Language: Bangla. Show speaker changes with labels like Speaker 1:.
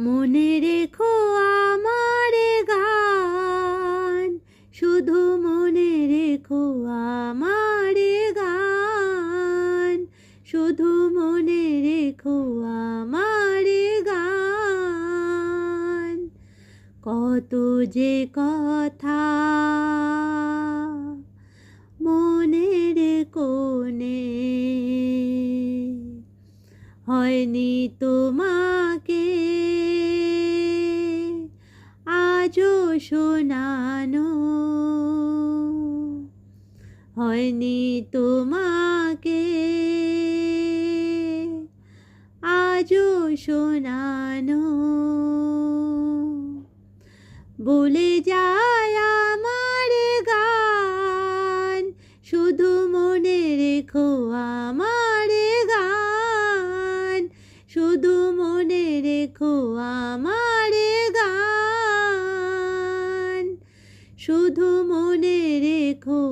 Speaker 1: মনে রেখো আমার গান, শুধু মনে রেখো আমার গান, শুধু মনে রেখো আমার গান। কত যে কথা মনের কোণে হয়নি তোমাকে আজও শোনানো, হয়নি তোমাকে আজও শোনানো। বলে যায় আমার গান, শুধু মনে রেখো আমার গান, শুধু মনে রেখো আমার গান, শুধু মনে রেখো